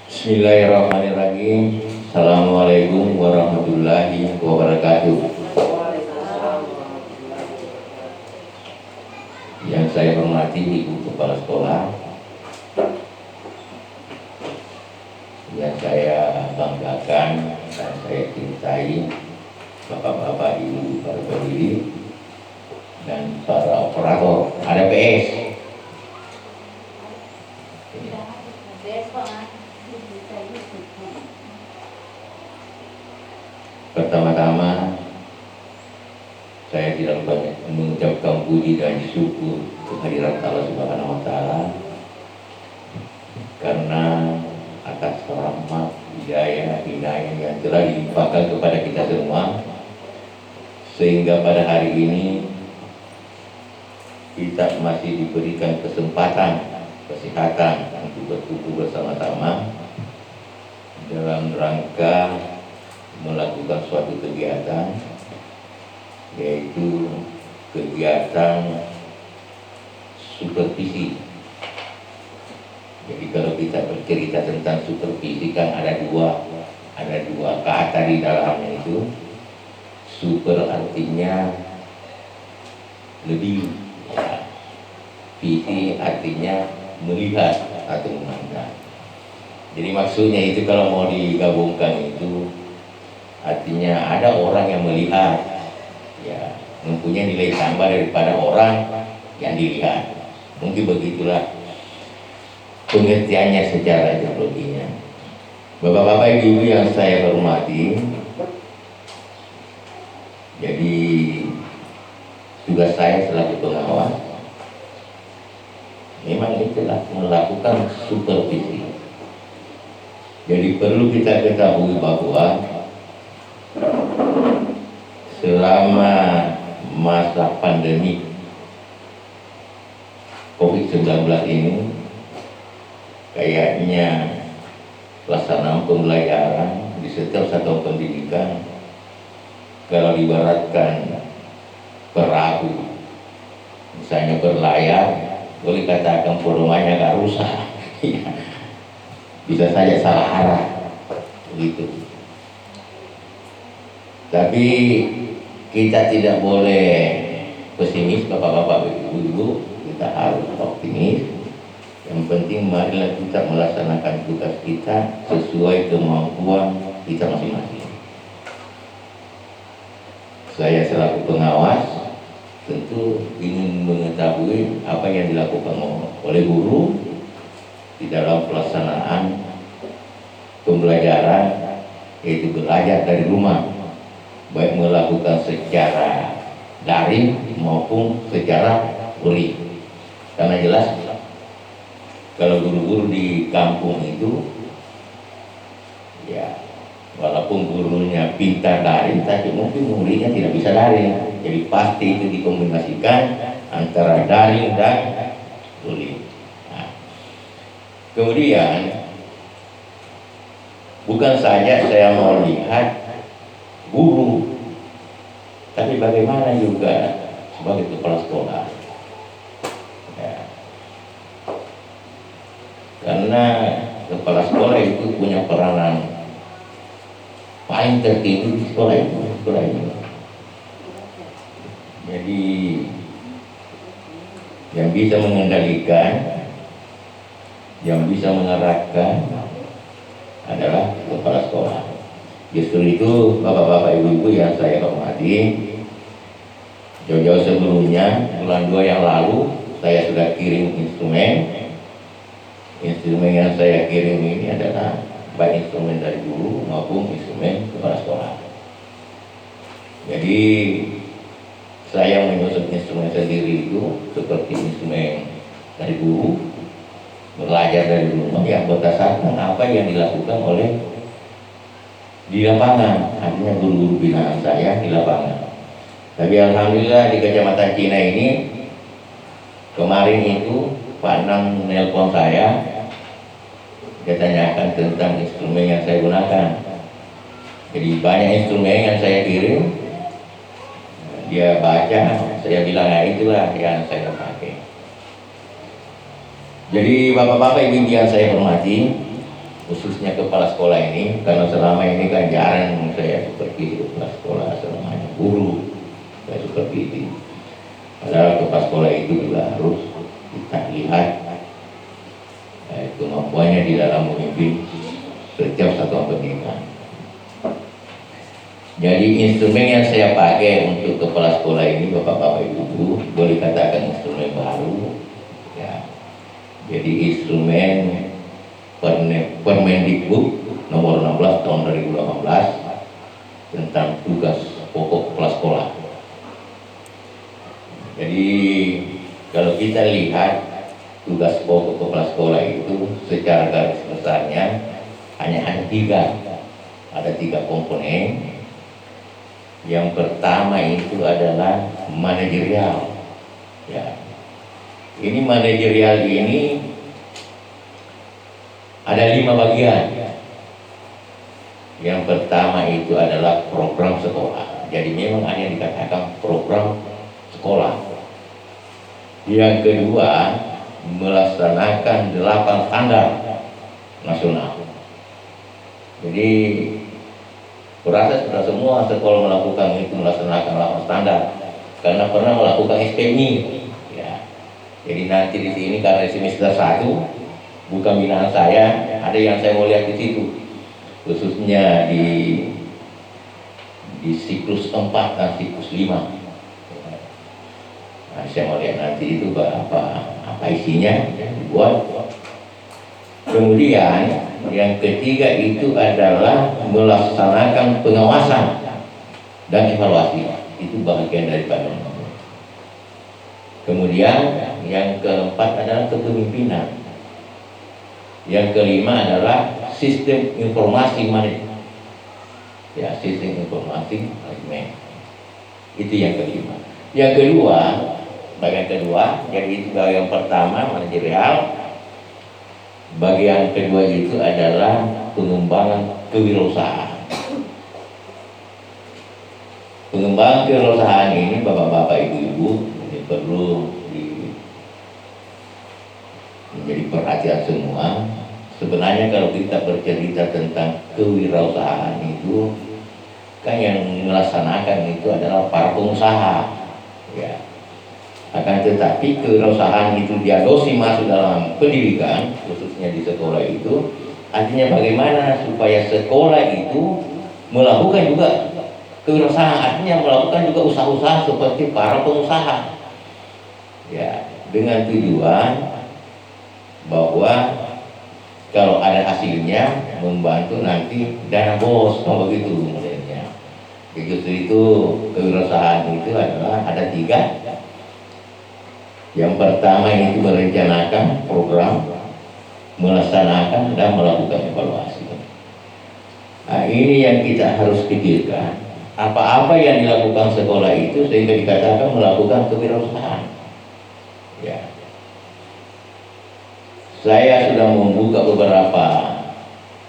Bismillahirrahmanirrahim. Assalamualaikum warahmatullahi wabarakatuh. Yang saya hormati Ibu Kepala Sekolah, yang saya banggakan dan saya cintai, Bapak-bapak, Ibu, para pendiri, dan para operator. Ada PS. Pertama-tama, saya tidak lupa mengucapkan puji dan syukur kehadirat Allah Subhanahu wa Ta'ala karena atas rahmat, hidayah yang telah dilimpahkan kepada kita semua, sehingga pada hari ini kita masih diberikan kesempatan kesehatan untuk berkumpul bersama-sama dalam rangka melakukan suatu kegiatan, yaitu kegiatan supervisi. Jadi kalau kita bercerita tentang supervisi kan ada dua kata di dalamnya itu. Super artinya lebih, ya. Visi artinya melihat atau memandang. Jadi maksudnya itu kalau mau digabungkan itu artinya ada orang yang melihat, ya, mempunyai nilai tambah daripada orang yang dilihat. Mungkin begitulah pengertiannya secara ideologinya. Bapak-bapak, ibu yang saya hormati, jadi tugas saya selaku pengawas memang itulah melakukan supervisi. Jadi perlu kita ketahui bahwa selama masa pandemi COVID-19 ini, kayaknya pelaksanaan pembelajaran di setiap satuan pendidikan, kalau diibaratkan perahu, misalnya berlayar, boleh katakan forumanya agak rusak, bisa saja salah arah, begitu. Tapi kita tidak boleh pesimis, bapak-bapak, ibu-ibu, kita harus optimis. Yang penting marilah kita melaksanakan tugas kita sesuai kemampuan kita masing-masing. Saya selaku pengawas tentu ingin mengetahui apa yang dilakukan oleh guru di dalam pelaksanaan pembelajaran, yaitu belajar dari rumah, baik melakukan secara daring maupun secara luring. Karena jelas kalau guru-guru di kampung itu, ya, walaupun gurunya pintar daring, tapi mungkin muridnya tidak bisa daring. Jadi pasti itu dikombinasikan antara daring dan luring. Nah, kemudian bukan saja saya mau lihat guru, tapi bagaimana juga sebagai kepala sekolah, ya. Karena kepala sekolah itu punya peranan paling tertinggi di sekolah ini. Jadi yang bisa mengendalikan, yang bisa mengarahkan adalah kepala sekolah. Justru itu bapak-bapak, ibu-ibu yang saya hormati, jauh-jauh sebelumnya, bulan 2 yang lalu, saya sudah kirim instrumen. Instrumen yang saya kirim ini adalah baik instrumen dari guru maupun instrumen kepala sekolah. Jadi saya menyusun instrumen sendiri itu seperti instrumen dari guru, belajar dari rumah, yang berdasarkan apa yang dilakukan oleh di lapangan, artinya guru-guru binaan saya di lapangan. Tapi alhamdulillah di Kecamatan Cina ini kemarin itu Pak Nang nelpon saya, dia tanyakan tentang instrumen yang saya gunakan. Jadi banyak instrumen yang saya kirim, dia baca, saya bilang ya itulah yang saya pakai. Jadi bapak-bapak ibu yang saya hormati, khususnya kepala sekolah ini, karena selama ini kan jarang saya seperti kepala sekolah, selamanya guru saya seperti itu. Padahal kepala sekolah itu juga harus kita lihat kemampuannya di dalam memimpin setiap satuan pendidikan. Jadi instrumen yang saya pakai untuk kepala sekolah ini, bapak-bapak ibu, boleh katakan instrumen baru. Ya. Jadi instrumen Permendikbud nomor 16 tahun 2018 tentang tugas pokok kepala sekolah. Jadi kalau kita lihat tugas pokok kepala sekolah itu secara garis besarnya hanya tiga. Ada tiga komponen. Yang pertama itu adalah manajerial. Ya. Ini manajerial ini ada 5 bagian. Yang pertama itu adalah program sekolah. Jadi memang ada yang dikatakan program sekolah. Yang kedua, melaksanakan 8 standar nasional. Jadi berasa sudah semua sekolah melakukan itu, melaksanakan 8 standar karena pernah melakukan SPMI. Ya. Jadi nanti di sini karena semester 1 bukan binaan saya, ada yang saya mau lihat di situ, khususnya di siklus 4 dan siklus 5. Nah, saya mau lihat nanti itu apa isinya dibuat. Kemudian yang ketiga itu adalah melaksanakan pengawasan dan evaluasi. Itu bagian daripada. Kemudian yang keempat adalah kepemimpinan. Yang kelima adalah sistem informasi manajemen. Ya, sistem informasi manajemen. Itu yang kelima. Yang kedua, bagian kedua, jadi itu bagian pertama manajerial. Bagian kedua itu adalah pengembangan kewirausahaan. Pengembangan kewirausahaan ini bapak-bapak ibu-ibu ini perlu menjadi perhatian semua. Sebenarnya kalau kita bercerita tentang kewirausahaan itu kan yang melaksanakan itu adalah para pengusaha. Ya. Akan tetapi kewirausahaan itu diadopsi masuk dalam pendidikan, khususnya di sekolah itu, artinya bagaimana supaya sekolah itu melakukan juga kewirausahaan, artinya melakukan juga usaha-usaha seperti para pengusaha. Ya, dengan tujuan bahwa kalau ada hasilnya membantu nanti dana bos, begitu modelnya. Justru itu kewirausahaan itu adalah ada 3. Yang pertama itu merencanakan program, melaksanakan dan melakukan evaluasi. Nah, ini yang kita harus pikirkan. Apa-apa yang dilakukan sekolah itu sehingga dikatakan melakukan kewirausahaan. Ya. Saya sudah membuka beberapa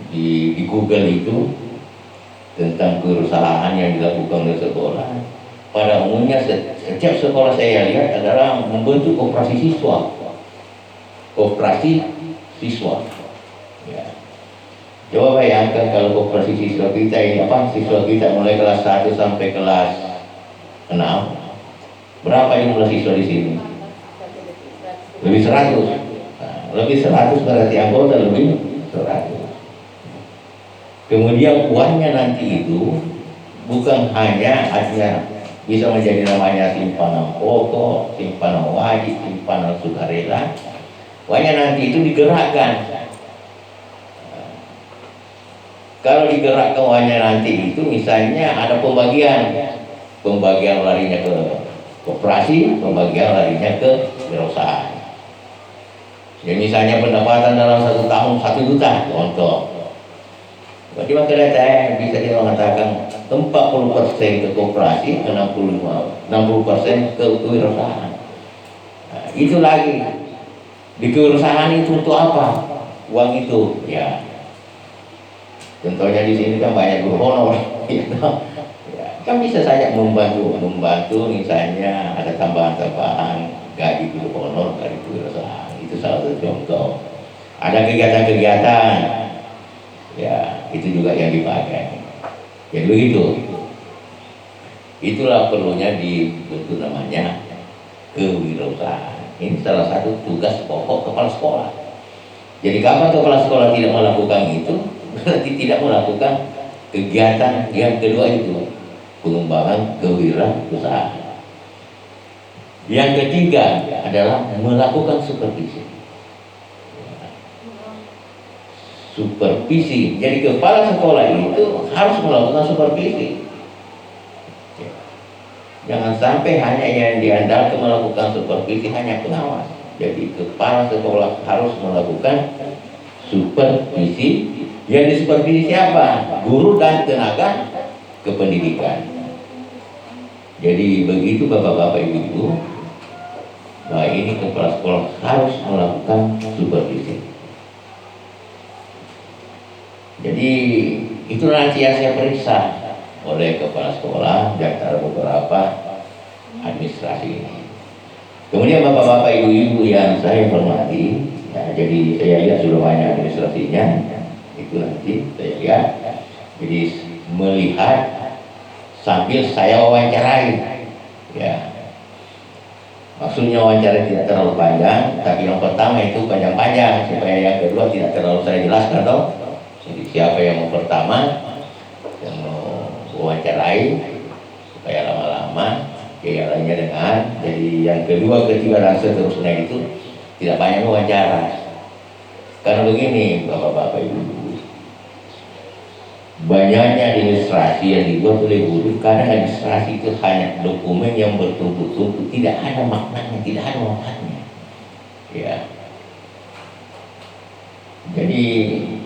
di Google itu tentang kewirausahaan yang dilakukan oleh sekolah. Pada umumnya setiap sekolah saya lihat adalah membentuk koperasi siswa. Koperasi siswa. Ya. Coba bayangkan kalau koperasi siswa kita ini siswa kita mulai kelas 1 sampai kelas 6. Berapa jumlah siswa di sini? Lebih 100. Nah, lebih 100 berarti anggota lebih 100. Kemudian uangnya nanti itu bukan hanya artinya bisa menjadi namanya simpanan pokok, simpanan wajib, simpanan sukarela. Uangnya nanti itu digerakkan. Kalau digerakkan uangnya nanti itu misalnya ada pembagian larinya ke koperasi, pembagian larinya ke wirausahaan. Jadi misalnya pendapatan dalam 1 tahun 1 juta, contoh. Berarti maka data bisa kita mengatakan 40% ke koperasi, 60% ke kewirausahaan. Nah, itu lagi di kewirausahaan itu untuk apa? Uang itu, ya. Contohnya di sini kan banyak guru honor, gitu. Ya, kan bisa saja membantu misalnya ada tambahan gaji guru honor dari kewirausahaan. Itu salah satu contoh. Ada kegiatan-kegiatan, ya itu juga yang dipakai. Jadi begitu. Itulah perlunya dibentuk namanya kewirausahaan. Ini salah satu tugas pokok kepala sekolah. Jadi kapan kepala sekolah tidak melakukan itu, berarti tidak melakukan kegiatan yang kedua itu, pengembangan kewirausahaan. Yang ketiga adalah melakukan supervisi. Supervisi. Jadi kepala sekolah itu harus melakukan supervisi. Jangan sampai hanya yang diandalkan melakukan supervisi hanya pengawas. Jadi kepala sekolah harus melakukan supervisi. Yang disupervisi siapa? Guru dan tenaga kependidikan. Jadi begitu bapak-bapak ibu-ibu, bahwa ini kepala sekolah harus melakukan supervisi. Jadi itu nanti yang saya periksa oleh kepala sekolah di antara beberapa administrasi ini. Kemudian bapak-bapak ibu-ibu yang saya hormati, ya, jadi saya lihat sudah banyak administrasinya, itu nanti saya lihat. Jadi melihat sambil saya wawancarai, ya. Maksudnya wawancara tidak terlalu panjang, tapi yang pertama itu panjang-panjang supaya yang kedua tidak terlalu saya jelaskan dong. Jadi siapa yang mau pertama yang mau wawancarai supaya lama-lama yang lainnya dengar. Jadi yang kedua, ketiga dan seterusnya itu tidak banyak wawancara. Karena begini bapak-bapak ibu, banyaknya administrasi yang dibuat oleh guru, karena administrasi itu hanya dokumen yang bertumpuk-tumpuk, tidak ada maknanya, tidak ada manfaatnya. Ya. Jadi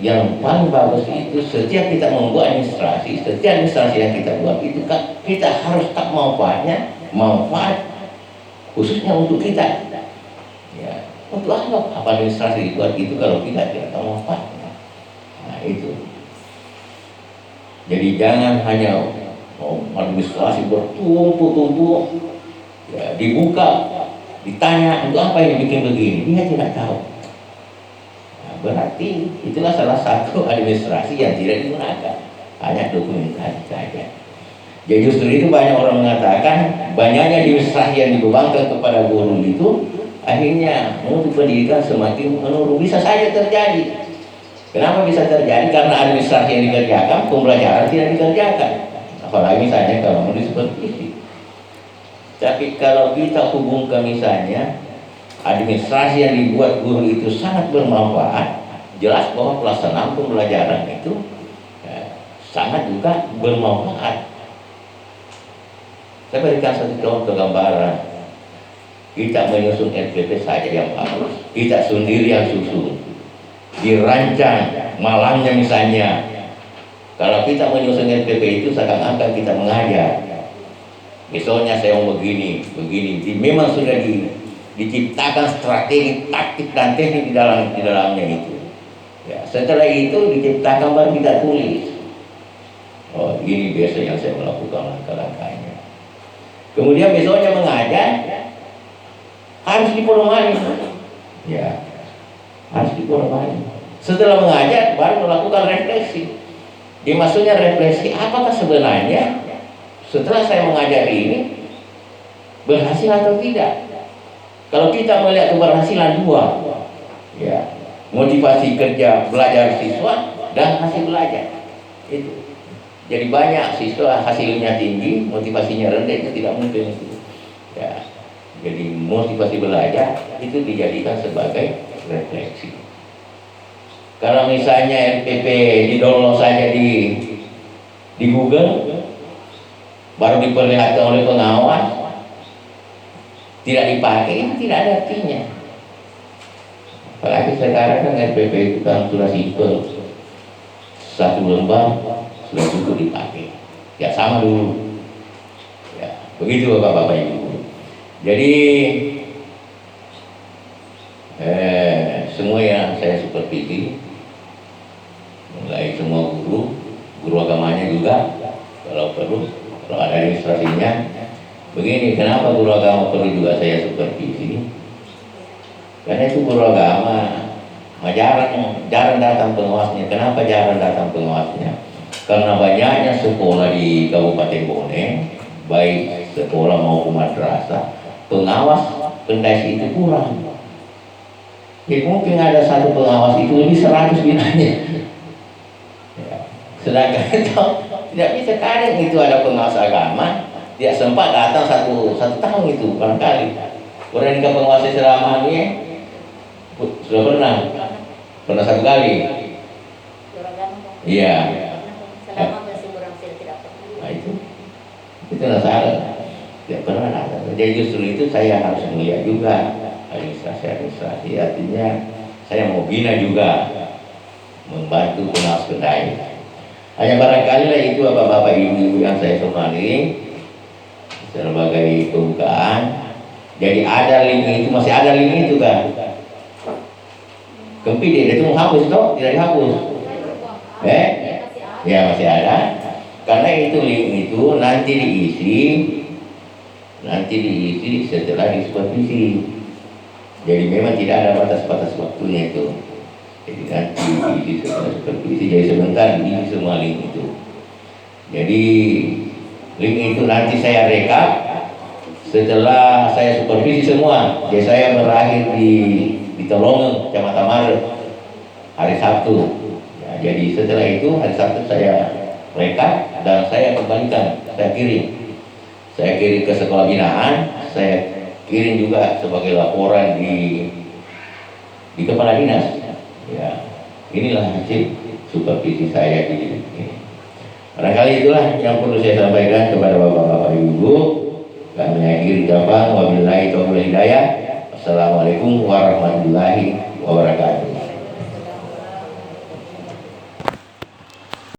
yang paling bagus itu setiap kita membuat administrasi, setiap administrasi yang kita buat itu kan kita harus tak manfaatnya, manfaat khususnya untuk kita. Ya. Untuk apa administrasi dibuat itu kalau kita tidak tahu manfaatnya? Nah itu. Jadi jangan hanya administrasi bertumpuk-tumpuk, ya, dibuka, ditanya untuk apa yang bikin begini, dia tidak tahu. Nah, berarti itulah salah satu administrasi yang tidak digunakan, hanya dokumentasi saja. Jadi justru itu banyak orang mengatakan banyaknya administrasi yang dibebankan kepada guru itu akhirnya mutu pendidikan semakin menurun. Bisa saja terjadi. Kenapa bisa terjadi? Karena administrasi yang dikerjakan, pembelajaran tidak dikerjakan. Apalagi misalnya kalau menulis supervisi. Tapi kalau kita hubungkan misalnya administrasi yang dibuat guru itu sangat bermanfaat, jelas bahwa pelaksanaan pembelajaran itu sangat juga bermanfaat. Saya berikan satu contoh gambaran. Kita menyusun RPP saja yang bagus, kita sendiri yang susun, dirancang malamnya misalnya. Kalau kita menyusun RPP itu seakan-akan kita mengajar. Besoknya saya mau begini. Memang sudah diciptakan strategi, taktik dan teknik di dalamnya itu. Ya, setelah itu diciptakan baru kita tulis. Oh, ini biasa yang saya melakukan langkah-langkahnya. Kemudian besoknya mengajar harus dipedomani. Ya, harus dipedomani. Setelah mengajar baru melakukan refleksi. Maksudnya refleksi apakah sebenarnya setelah saya mengajar ini berhasil atau tidak. Kalau kita melihat keberhasilan dua, ya, motivasi kerja belajar siswa dan hasil belajar itu. Jadi banyak siswa hasilnya tinggi, motivasinya rendah, itu tidak mungkin itu. Ya, jadi motivasi belajar itu dijadikan sebagai refleksi. Kalau misalnya RPP di-download saja di Google, baru diperlihatkan oleh pengawas, tidak dipakai, itu tidak ada artinya. Apalagi sekarang kan RPP itu kan sudah simpel, satu lembar sudah cukup dipakai. Ya sama dulu. Ya, begitu bapak-bapak ibu. Jadi semua yang saya supervisi, mulai semua guru agamanya juga, kalau perlu, kalau ada administrasinya. Begini, kenapa guru agama perlu juga saya supervisi? Karena itu guru agama jarang datang pengawasnya. Kenapa jarang datang pengawasnya? Karena banyaknya sekolah di Kabupaten Bone, baik sekolah maupun madrasah, pengawas pendasi itu kurang. Jadi mungkin ada satu pengawas itu lebih 100 binanya. Ya. Sedangkan tidak bisa, kadang itu ada pengawas agama, dia sempat datang satu tahun itu barangkali. Orang nikah pengawas selama ini sudah pernah 1 kali. Iya. Nah itu salah. Tidak pernah datang. Jadi justru itu saya harus melihat juga administrasi. Artinya saya mau bina juga, membantu pengawas kedai. Hanya barangkali lah itu bapak-bapak ibu-ibu yang saya hormati sebagai pembukaan. Jadi ada link itu, masih ada link itu kan? Kempi dia itu menghapus toh, tidak dihapus. Ya masih ada. Karena itu link itu nanti diisi setelah disupervisi. Jadi memang tidak ada batas-batas waktunya itu. Jadi nanti diisi setelah supervisi. Jadi sebentar diisi semua link itu. Jadi link itu nanti saya rekap setelah saya supervisi semua. Jadi saya berakhir di Tolongeng, Kecamatan Maret, hari Sabtu. Ya, jadi setelah itu hari Sabtu saya rekap dan saya kembalikan, saya kirim ke sekolah binaan, saya kirim juga sebagai laporan di kepala dinas. Ya, inilah hasil supervisi saya di ini. Barangkali itulah yang perlu saya sampaikan kepada bapak-bapak ibu. Kami akhiri ucapan wabillahi taufiq wal hidayah. Assalamualaikum warahmatullahi wabarakatuh.